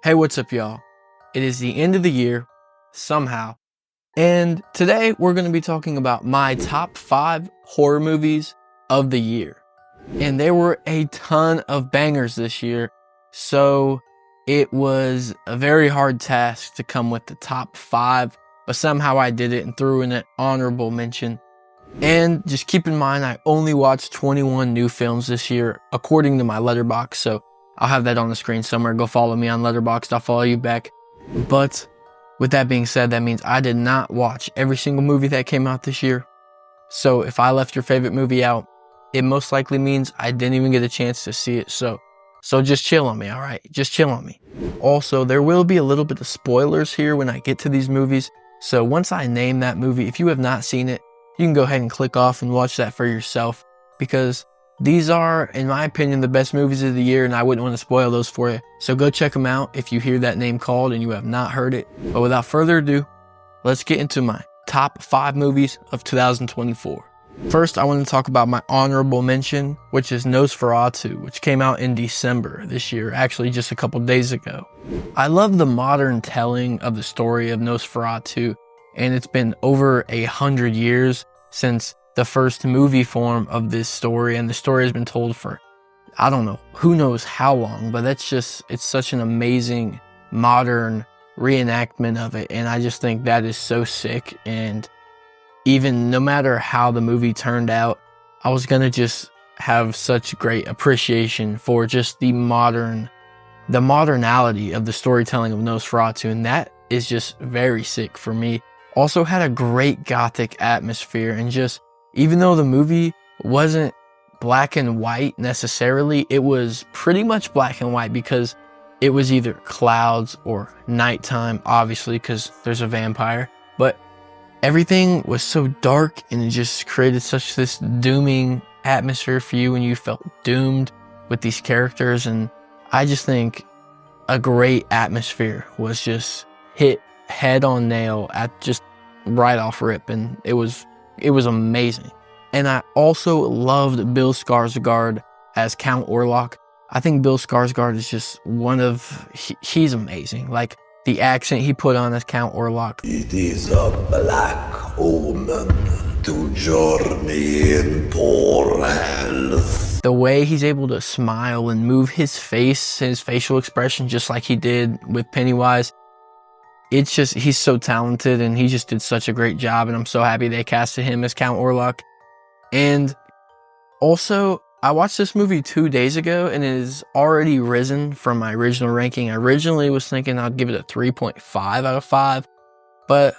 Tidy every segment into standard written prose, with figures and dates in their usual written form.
Hey, what's up, y'all? It is the end of the year, somehow, and today we're going to be talking about my top 5 horror movies of the year. And there were a ton of bangers this year, so it was a very hard task to come with the top 5, but somehow I did it and threw in an honorable mention. And just keep in mind, I only watched 21 new films this year, according to my Letterboxd, so I'll have that on the screen somewhere. Go follow me on Letterboxd. I'll follow you back. But with that being said, that means I did not watch every single movie that came out this year. So if I left your favorite movie out, it most likely means I didn't even get a chance to see it. So just chill on me, all right? Just chill on me. Also, there will be a little bit of spoilers here when I get to these movies. So once I name that movie, if you have not seen it, you can go ahead and click off and watch that for yourself, because these are, in my opinion, the best movies of the year, and I wouldn't want to spoil those for you. So go check them out if you hear that name called and you have not heard it. But without further ado, let's get into my top 5 movies of 2024. First, I want to talk about my honorable mention, which is Nosferatu, which came out in December this year, actually just a couple days ago. I love the modern telling of the story of Nosferatu, and it's been over 100 years since the first movie form of this story, and the story has been told for, I don't know, who knows how long, but it's such an amazing modern reenactment of it, and I just think that is so sick. And even no matter how the movie turned out, I was gonna just have such great appreciation for just the modernality of the storytelling of Nosferatu, and that is just very sick for me. Also had a great gothic atmosphere, and just, even though the movie wasn't black and white necessarily, it was pretty much black and white because it was either clouds or nighttime, obviously, because there's a vampire. But everything was so dark, and it just created such this dooming atmosphere for you, and you felt doomed with these characters. And I just think a great atmosphere was just hit head on nail at just right off rip, and it was amazing. And I also loved Bill Skarsgård as Count Orlok. I think Bill Skarsgård is just he's amazing. Like, the accent he put on as Count Orlok. It is a black omen to journey in poor health. The way he's able to smile and move his face, his facial expression, just like he did with Pennywise. It's just, he's so talented, and he just did such a great job, and I'm so happy they casted him as Count Orlok. And also, I watched this movie 2 days ago, and it has already risen from my original ranking. I originally was thinking I'd give it a 3.5 out of 5, but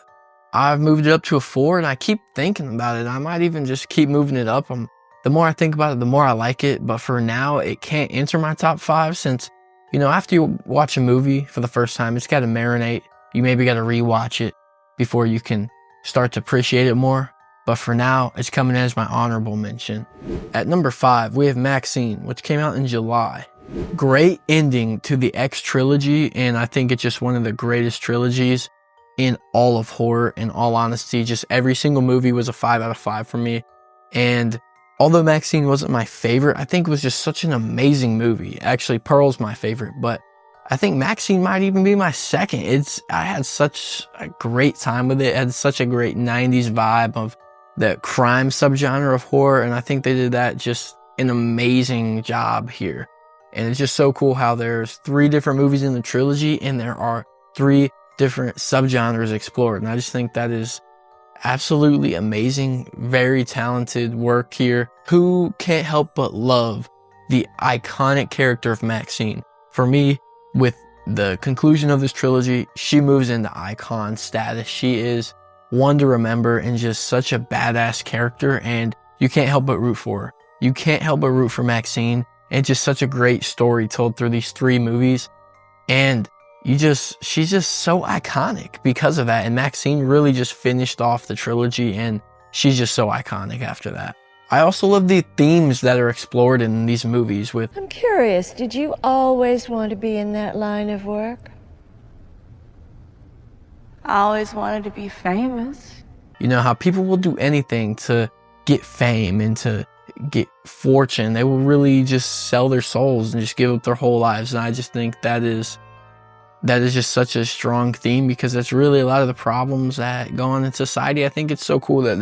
I've moved it up to a 4, and I keep thinking about it. I might even just keep moving it up. The more I think about it, the more I like it, but for now, it can't enter my top 5 since, after you watch a movie for the first time, it's got to marinate. You maybe got to rewatch it before you can start to appreciate it more. But for now, it's coming in as my honorable mention. At number 5, we have Maxine, which came out in July. Great ending to the X trilogy, and I think it's just one of the greatest trilogies in all of horror, in all honesty. Just every single movie was a 5 out of 5 for me. And although Maxine wasn't my favorite, I think it was just such an amazing movie. Actually, Pearl's my favorite, but I think Maxine might even be my second. I had such a great time with it. It had such a great 90s vibe of the crime subgenre of horror, and I think they did that just an amazing job here. And it's just so cool how there's 3 different movies in the trilogy, and there are 3 different subgenres explored. And I just think that is absolutely amazing. Very talented work here. Who can't help but love the iconic character of Maxine? For me, with the conclusion of this trilogy, she moves into icon status. She is one to remember, and just such a badass character, and you can't help but root for her. You can't help but root for Maxine, and just such a great story told through these 3 movies. And she's just so iconic because of that, and Maxine really just finished off the trilogy, and she's just so iconic after that. I also love the themes that are explored in these movies with... I'm curious, did you always want to be in that line of work? I always wanted to be famous. How people will do anything to get fame and to get fortune. They will really just sell their souls and just give up their whole lives. And I just think that is that is just such a strong theme, because that's really a lot of the problems that go on in society. I think it's so cool that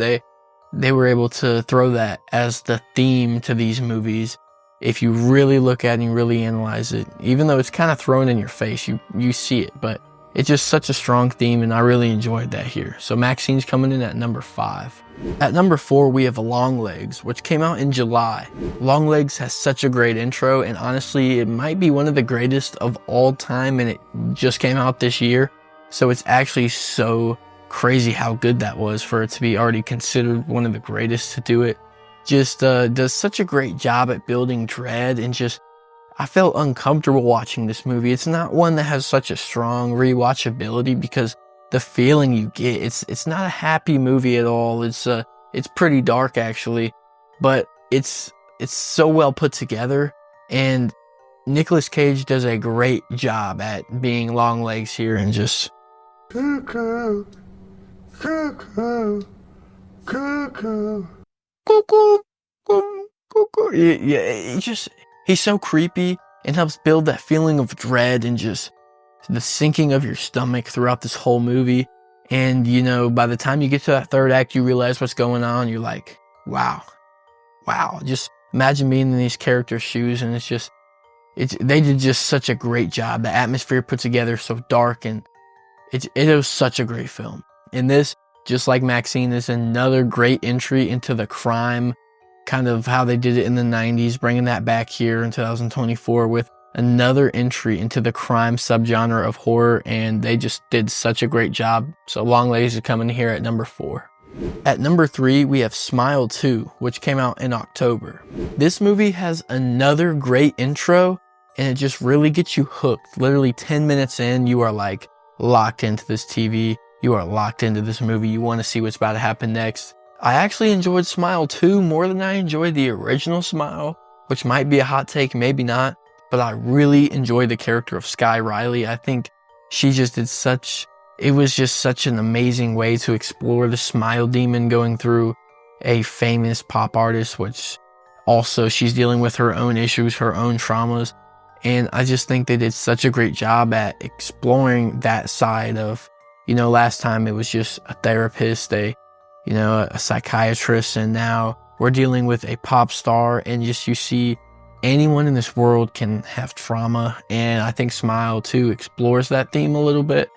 they were able to throw that as the theme to these movies. If you really look at it and really analyze it, even though it's kind of thrown in your face, you see it, but it's just such a strong theme, and I really enjoyed that here. So Maxine's coming in at number 5. At number 4, we have Longlegs, which came out in July. Longlegs has such a great intro, and honestly, it might be one of the greatest of all time, and it just came out this year. So it's actually so crazy how good that was for it to be already considered one of the greatest to do it. Just does such a great job at building dread, and just, I felt uncomfortable watching this movie. It's not one that has such a strong rewatchability, because the feeling you get, it's not a happy movie at all. It's pretty dark actually, but it's so well put together, and Nicolas Cage does a great job at being Longlegs here, and just cuckoo, cuckoo, cuckoo, cuckoo, cuckoo. Yeah, he's so creepy and helps build that feeling of dread and just the sinking of your stomach throughout this whole movie. And, you know, by the time you get to that third act, you realize what's going on. You're like, wow. Just imagine being in these characters' shoes, and they did just such a great job. The atmosphere put together so dark, and it was such a great film. And this, just like Maxine, is another great entry into the crime, kind of how they did it in the 90s, bringing that back here in 2024 with another entry into the crime subgenre of horror, and they just did such a great job. So Longlegs is coming here at number 4. At number 3, we have Smile 2, which came out in October. This movie has another great intro, and it just really gets you hooked. Literally 10 minutes in, you are like locked into this TV. You are locked into this movie. You want to see what's about to happen next. I actually enjoyed Smile 2 more than I enjoyed the original Smile, which might be a hot take, maybe not. But I really enjoyed the character of Sky Riley. I think she just did it was just such an amazing way to explore the smile demon going through a famous pop artist, which also she's dealing with her own issues, her own traumas. And I just think they did such a great job at exploring that side of, you know, last time it was just a therapist, a psychiatrist, and now we're dealing with a pop star, and just you see anyone in this world can have trauma, and I think Smile 2 explores that theme a little bit,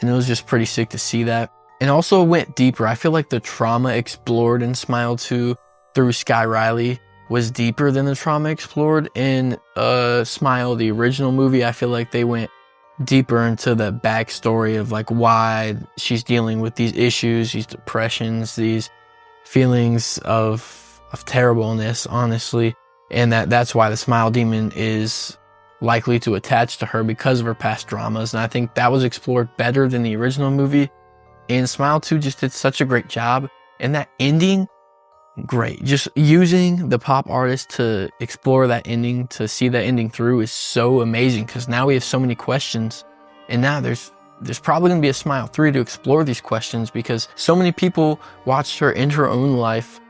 and it was just pretty sick to see that. And also went deeper. I feel like the trauma explored in Smile 2 through Sky Riley was deeper than the trauma explored in Smile, the original movie. I feel like they went deeper into the backstory of like why she's dealing with these issues, these depressions, these feelings of terribleness, honestly. And that's why the smile demon is likely to attach to her, because of her past dramas. And I think that was explored better than the original movie. And Smile 2 just did such a great job. And that ending, great. Just using the pop artist to explore that ending, to see that ending through, is so amazing, because now we have so many questions. And now there's probably going to be a Smile 3 to explore these questions, because so many people watched her end her own life,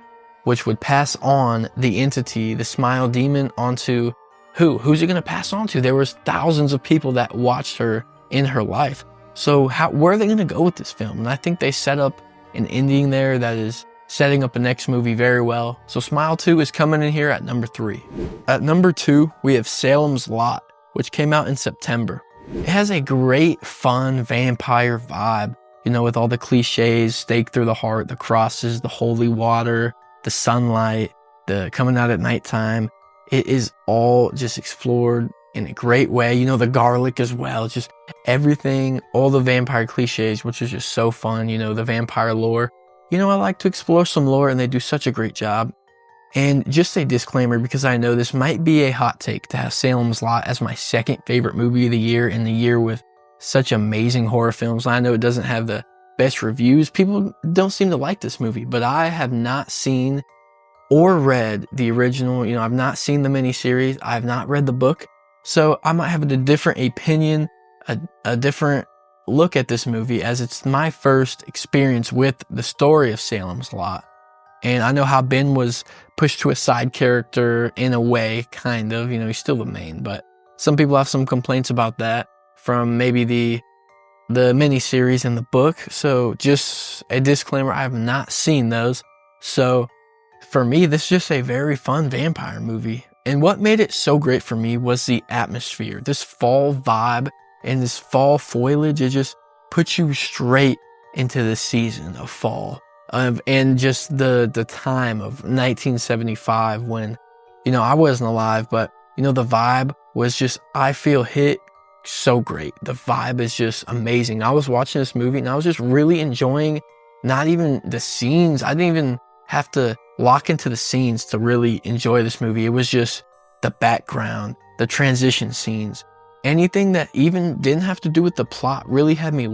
which would pass on the entity, the smile demon, onto who's it going to pass on to? There was thousands of people that watched her in her life. So where are they going to go with this film? And I think they set up an ending there that is setting up a next movie very well. So Smile 2 is coming in here at number 3. At number 2, we have Salem's Lot, which came out in September. It has a great, fun vampire vibe, you know, with all the cliches, stake through the heart, the crosses, the holy water, the sunlight, the coming out at nighttime. It is all just explored in a great way. You know, the garlic as well, just everything, all the vampire cliches, which is just so fun. You know, the vampire lore. You know, I like to explore some lore, and they do such a great job. And just a disclaimer, because I know this might be a hot take to have Salem's Lot as my second favorite movie of the year, in the year with such amazing horror films. I know it doesn't have the best reviews. People don't seem to like this movie, but I have not seen or read the original. You know, I've not seen the miniseries. I've not read the book. So I might have a different opinion, a different look at this movie, as it's my first experience with the story of Salem's Lot. And I know how Ben was pushed to a side character in a way, kind of. You know, he's still the main, but some people have some complaints about that. from maybe the miniseries and the book. So just a disclaimer, I have not seen those. So for me, this is just a very fun vampire movie. And what made it so great for me was the atmosphere, this fall vibe and this fall foliage. It just puts you straight into the season of fall, and just the time of 1975 when, I wasn't alive, but the vibe was just, I feel, hit so great. The vibe is just amazing. I was watching this movie and I was just really enjoying not even the scenes. I didn't even have to lock into the scenes to really enjoy this movie. It was just the background, the transition scenes, anything that even didn't have to do with the plot really had me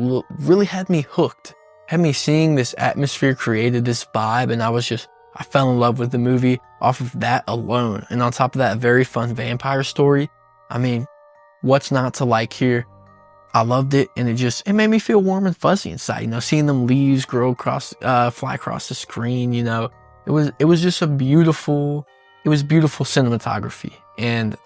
hooked, had me seeing this atmosphere created, this vibe, and I fell in love with the movie off of that alone. And on top of that, a very fun vampire story. I mean, what's not to like here? I loved it, and it made me feel warm and fuzzy inside. Seeing them leaves fly across the screen. It was just beautiful cinematography, and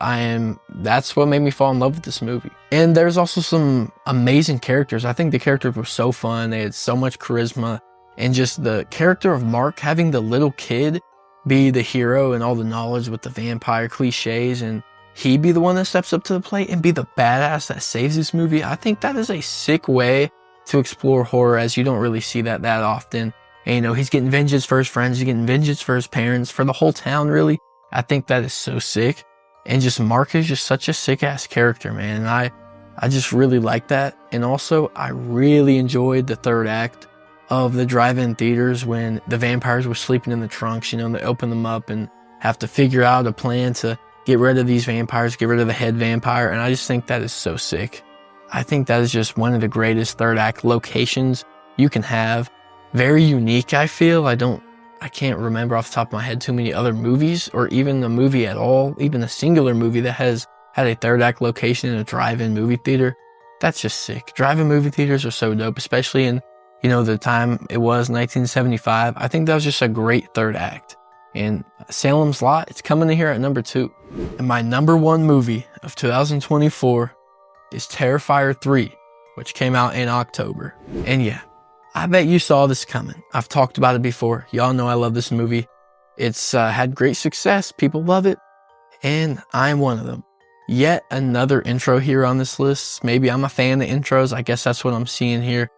that's what made me fall in love with this movie. And there's also some amazing characters. I think the characters were so fun. They had so much charisma, and just the character of Mark, having the little kid be the hero and all the knowledge with the vampire cliches, and he be the one that steps up to the plate and be the badass that saves this movie. I think that is a sick way to explore horror, as you don't really see that often. And he's getting vengeance for his friends, he's getting vengeance for his parents, for the whole town, really. I think that is so sick. And just Mark is just such a sick ass character, man. And I just really like that. And also, I really enjoyed the third act of the drive-in theaters when the vampires were sleeping in the trunks. They open them up and have to figure out a plan to get rid of these vampires, get rid of the head vampire. And I just think that is so sick. I think that is just one of the greatest third act locations you can have. Very unique, I feel. I can't remember off the top of my head too many other movies, or even a movie at all, even a singular movie that has had a third act location in a drive-in movie theater. That's just sick. Drive-in movie theaters are so dope, especially in, the time it was 1975. I think that was just a great third act. And Salem's Lot, it's coming in here at number 2. And my number 1 movie of 2024 is Terrifier 3, which came out in October. And yeah, I bet you saw this coming. I've talked about it before. Y'all know I love this movie. It's had great success. People love it. And I'm one of them. Yet another intro here on this list. Maybe I'm a fan of intros. I guess that's what I'm seeing here.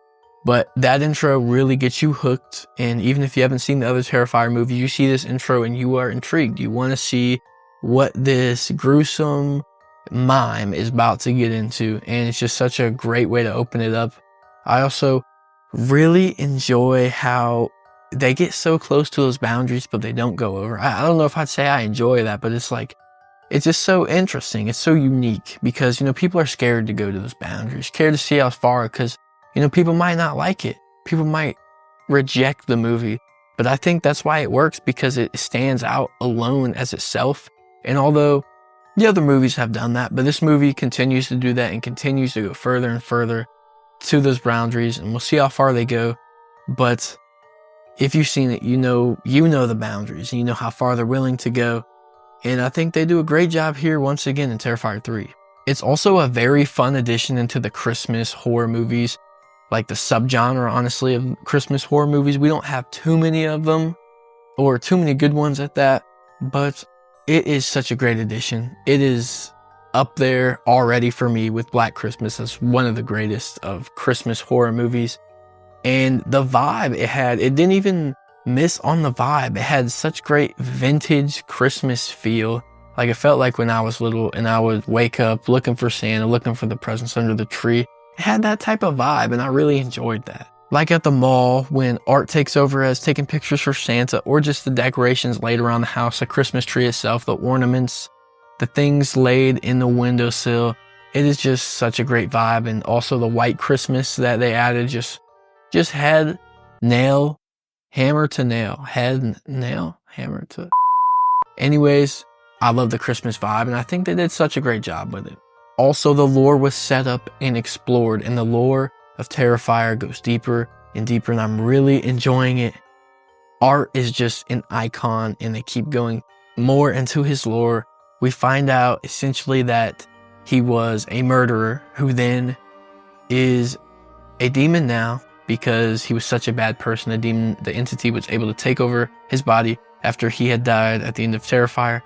But that intro really gets you hooked. And even if you haven't seen the other Terrifier movies, you see this intro and you are intrigued. You want to see what this gruesome mime is about to get into. And it's just such a great way to open it up. I also really enjoy how they get so close to those boundaries, but they don't go over. I don't know if I'd say I enjoy that, but it's just so interesting. It's so unique because, people are scared to go to those boundaries, scared to see how far, because, people might not like it. People might reject the movie, but I think that's why it works, because it stands out alone as itself. And although the other movies have done that, but this movie continues to do that and continues to go further and further to those boundaries, and we'll see how far they go. But if you've seen it, you know the boundaries, and you know how far they're willing to go. And I think they do a great job here once again in Terrifier 3. It's also a very fun addition into the Christmas horror movies, like the subgenre, honestly, of Christmas horror movies. We don't have too many of them, or too many good ones at that, but it is such a great addition. It is up there already for me with Black Christmas as one of the greatest of Christmas horror movies. And the vibe it didn't even miss on the vibe. It had such great vintage Christmas feel. Like, it felt like when I was little and I would wake up looking for Santa, looking for the presents under the tree. It had that type of vibe, and I really enjoyed that. Like at the mall, when art takes over as taking pictures for Santa, or just the decorations laid around the house, the Christmas tree itself, the ornaments, the things laid in the windowsill. It is just such a great vibe. And also the white Christmas that they added, just head, nail, hammer to nail, head, nail, hammer to. Anyways, I love the Christmas vibe, and I think they did such a great job with it. Also, the lore was set up and explored, and the lore of Terrifier goes deeper and deeper, and I'm really enjoying it. Art is just an icon, and they keep going more into his lore. We find out essentially that he was a murderer who then is a demon now because he was such a bad person. The demon, the entity, was able to take over his body after he had died at the end of Terrifier,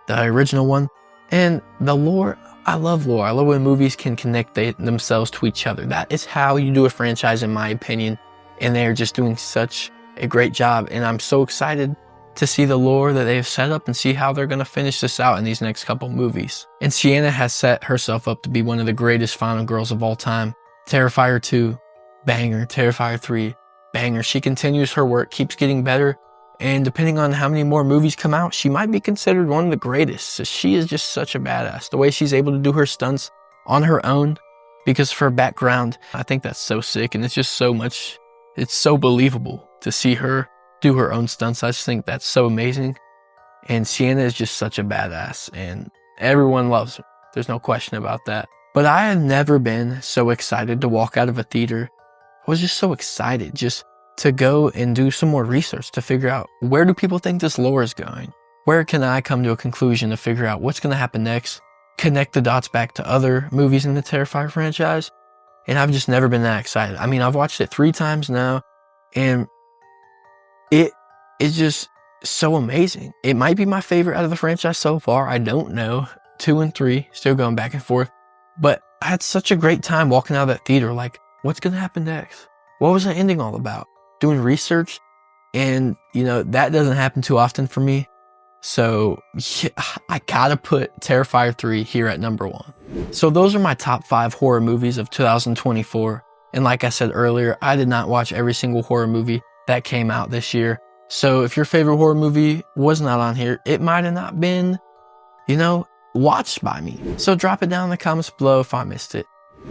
the original one. And the lore, I love lore. I love when movies can connect themselves to each other. That is how you do a franchise, in my opinion. And they're just doing such a great job. And I'm so excited to see the lore that they have set up and see how they're going to finish this out in these next couple movies. And Sienna has set herself up to be one of the greatest final girls of all time. Terrifier 2, banger. Terrifier 3, banger. She continues her work, keeps getting better. And depending on how many more movies come out, she might be considered one of the greatest. So she is just such a badass. The way she's able to do her stunts on her own because of her background, I think that's so sick. And it's just so much, it's so believable to see her do her own stunts. I just think that's so amazing. And Sienna is just such a badass and everyone loves her. There's no question about that. But I have never been so excited to walk out of a theater. I was just so excited just to go and do some more research to figure out, where do people think this lore is going? Where can I come to a conclusion to figure out what's going to happen next? Connect the dots back to other movies in the Terrifier franchise. And I've just never been that excited. I mean, I've watched it 3 times now, and it is just so amazing. It might be my favorite out of the franchise so far. I don't know. 2 and 3, still going back and forth. But I had such a great time walking out of that theater. Like, what's going to happen next? What was the ending all about? Doing research. And, you know, that doesn't happen too often for me. So yeah, I gotta put Terrifier 3 here at number 1. So those are my top 5 horror movies of 2024. And like I said earlier, I did not watch every single horror movie that came out this year. So if your favorite horror movie was not on here, it might have not been, you know, watched by me. So drop it down in the comments below if I missed it.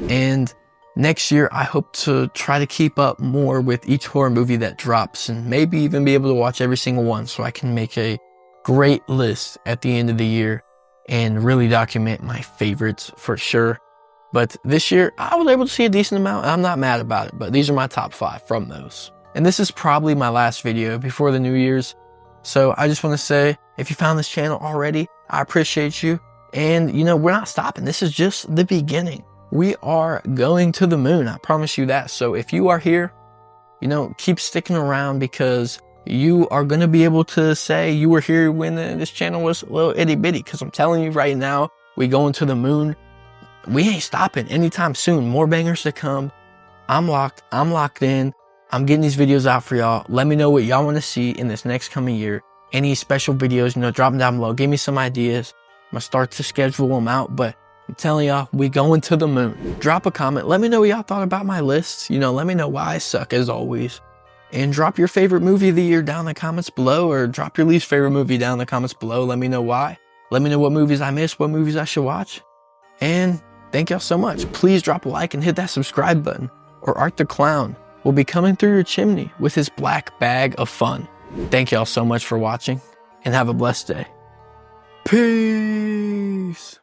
And next year, I hope to try to keep up more with each horror movie that drops and maybe even be able to watch every single one so I can make a great list at the end of the year and really document my favorites for sure. But this year, I was able to see a decent amount. I'm not mad about it, but these are my top 5 from those. And this is probably my last video before the New Year's. So I just want to say, if you found this channel already, I appreciate you. And, you know, we're not stopping. This is just the beginning. We are going to the moon. I promise you that. So if you are here, you know, keep sticking around because you are going to be able to say you were here when this channel was a little itty bitty. Because I'm telling you right now, we going to the moon. We ain't stopping anytime soon. More bangers to come. I'm locked in. I'm getting these videos out for y'all. Let me know what y'all want to see in this next coming year. Any special videos, you know, drop them down below. Give me some ideas. I'm going to start to schedule them out, but I'm telling y'all, we going to the moon. Drop a comment. Let me know what y'all thought about my lists. You know, let me know why I suck as always. And drop your favorite movie of the year down in the comments below, or drop your least favorite movie down in the comments below. Let me know why. Let me know what movies I missed, what movies I should watch. And thank y'all so much. Please drop a like and hit that subscribe button, or Art the Clown will be coming through your chimney with his black bag of fun. Thank y'all so much for watching, and have a blessed day. Peace.